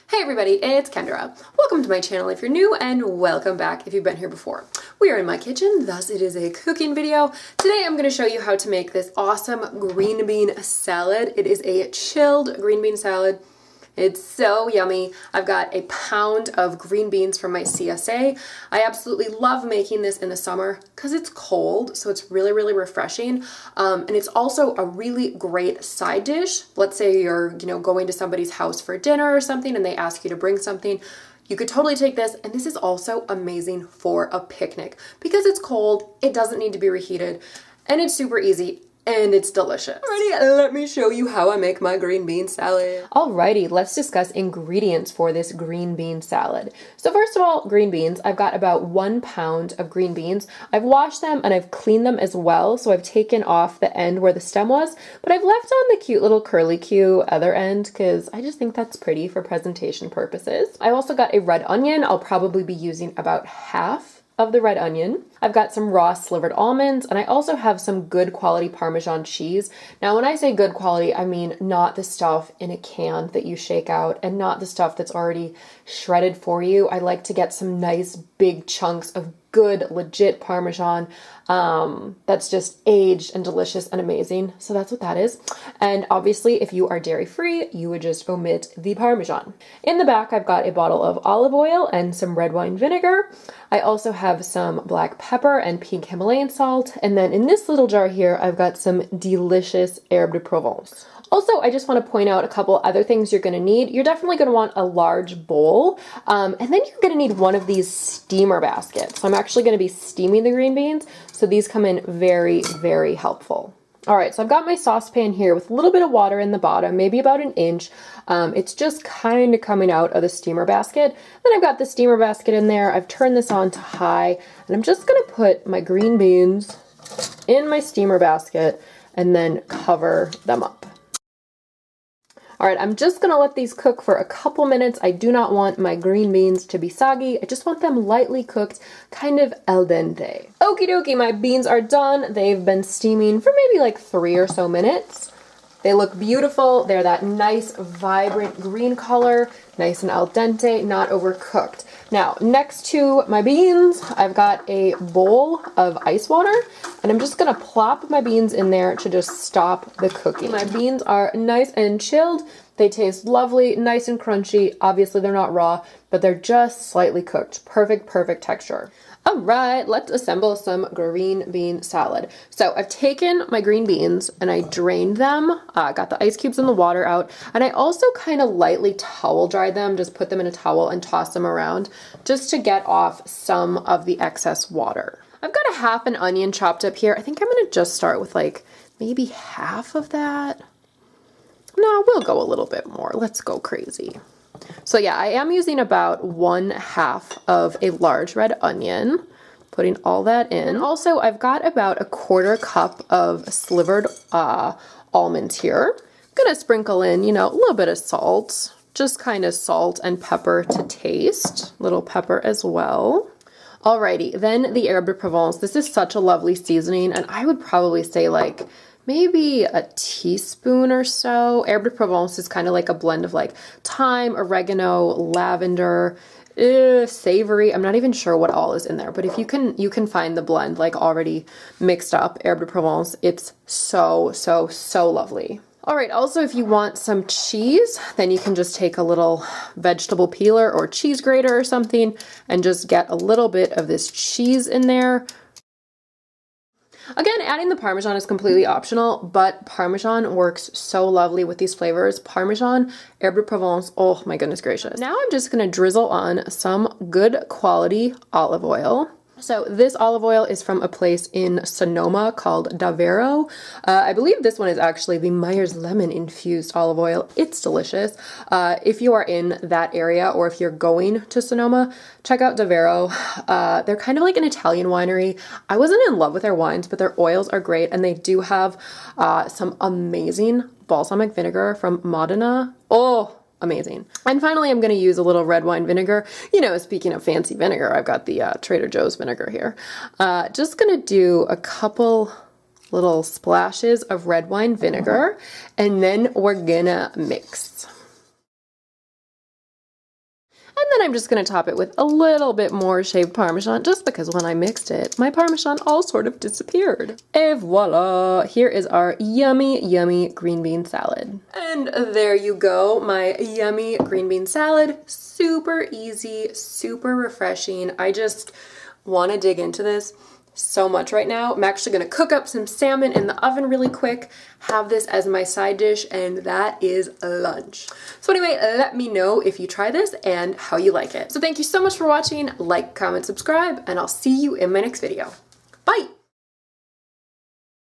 Hey everybody, it's Kendra. Welcome to my channel if you're new, and welcome back if you've been here before. We are in my kitchen, thus it is a cooking video. Today I'm going to show you how to make this awesome green bean salad. It is a chilled green bean salad. It's so yummy. I've got a pound of green beans from my CSA. I absolutely love making this in the summer because it's cold, so it's really refreshing. And it's also a really great side dish. Let's say you're, going to somebody's house for dinner or something and they ask you to bring something. You could totally take this, and this is also amazing for a picnic because it's cold, it doesn't need to be reheated, and it's super easy. And it's delicious. Alrighty, let me show you how I make my green bean salad. Alrighty, let's discuss ingredients for this green bean salad. So first of all, green beans. I've got about 1 pound of green beans. I've washed them and I've cleaned them as well. So I've taken off the end where the stem was, but I've left on the cute little curly-Q other end because I just think that's pretty for presentation purposes. I also got a red onion. I'll probably be using about half of the red onion. I've got some raw slivered almonds, and I also have some good quality Parmesan cheese. Now, when I say good quality, I mean not the stuff in a can that you shake out and not the stuff that's already shredded for you. I like to get some nice big chunks of good, legit Parmesan that's just aged and delicious and amazing. So that's what that is. And obviously, if you are dairy-free, you would just omit the Parmesan. In the back, I've got a bottle of olive oil and some red wine vinegar. I also have some black pepper and pink Himalayan salt. And then in this little jar here, I've got some delicious herbe de Provence. Also, I just want to point out a couple other things you're going to need. You're definitely going to want a large bowl, and then you're going to need one of these steamer baskets. So I'm actually going to be steaming the green beans, so these come in very helpful. All right, so I've got my saucepan here with a little bit of water in the bottom, maybe about an inch. It's just kind of coming out of the steamer basket. Then I've got the steamer basket in there. I've turned this on to high, and I'm just going to put my green beans in my steamer basket and then cover them up. All right, I'm just gonna let these cook for a couple minutes. I do not want my green beans to be soggy. I just want them lightly cooked, kind of al dente. Okie dokie, my beans are done. They've been steaming for maybe like 3 or so minutes. They look beautiful. They're that nice, vibrant green color, nice and al dente, not overcooked. Now, next to my beans, I've got a bowl of ice water, and I'm just gonna plop my beans in there to just stop the cooking. My beans are nice and chilled. They taste lovely, nice and crunchy. Obviously, they're not raw, but they're just slightly cooked. Perfect texture. All right, let's assemble some green bean salad. So I've taken my green beans and I drained them, got the ice cubes and the water out, and I also kind of lightly towel dried them, just put them in a towel and toss them around just to get off some of the excess water. I've got a half an onion chopped up here. I think I'm gonna just start with like maybe half of that. No, we'll go a little bit more. Let's go crazy. So yeah, I am using about 1/2 of a large red onion, putting all that in. And also, I've got about a 1/4 cup of slivered almonds here. I'm gonna sprinkle in, a little bit of salt, just kind of salt and pepper to taste, little pepper as well. Alrighty, then the herbe de Provence. This is such a lovely seasoning, and I would probably say like maybe a teaspoon or so. Herbe de Provence is kind of like a blend of like thyme, oregano, lavender, savory. I'm not even sure what all is in there, but if you can find the blend like already mixed up, herbe de Provence, it's so lovely. All right, also if you want some cheese, then you can just take a little vegetable peeler or cheese grater or something and just get a little bit of this cheese in there. Again, adding the Parmesan is completely optional, but Parmesan works so lovely with these flavors. Parmesan, herbe de Provence, oh my goodness gracious. Now I'm just gonna drizzle on some good quality olive oil. So this olive oil is from a place in Sonoma called Davvero. I believe this one is actually the Meyer's lemon infused olive oil. It's delicious. If you are in that area or if you're going to Sonoma, check out Davvero. They're kind of like an Italian winery. I wasn't in love with their wines, but their oils are great, and they do have some amazing balsamic vinegar from Modena. Oh, amazing. And finally, I'm going to use a little red wine vinegar. Speaking of fancy vinegar, I've got the Trader Joe's vinegar here. Just going to do a couple little splashes of red wine vinegar, and then we're gonna mix. then I'm just gonna top it with a little bit more shaved Parmesan, just because when I mixed it, my Parmesan all sort of disappeared. Et voila! Here is our yummy, yummy green bean salad. And there you go, my yummy green bean salad. Super easy, super refreshing. I just want to dig into this so much right now. I'm actually going to cook up some salmon in the oven really quick, have this as my side dish, and that is lunch. So anyway, let me know if you try this and how you like it. So thank you so much for watching. Like, comment, subscribe, and I'll see you in my next video. Bye!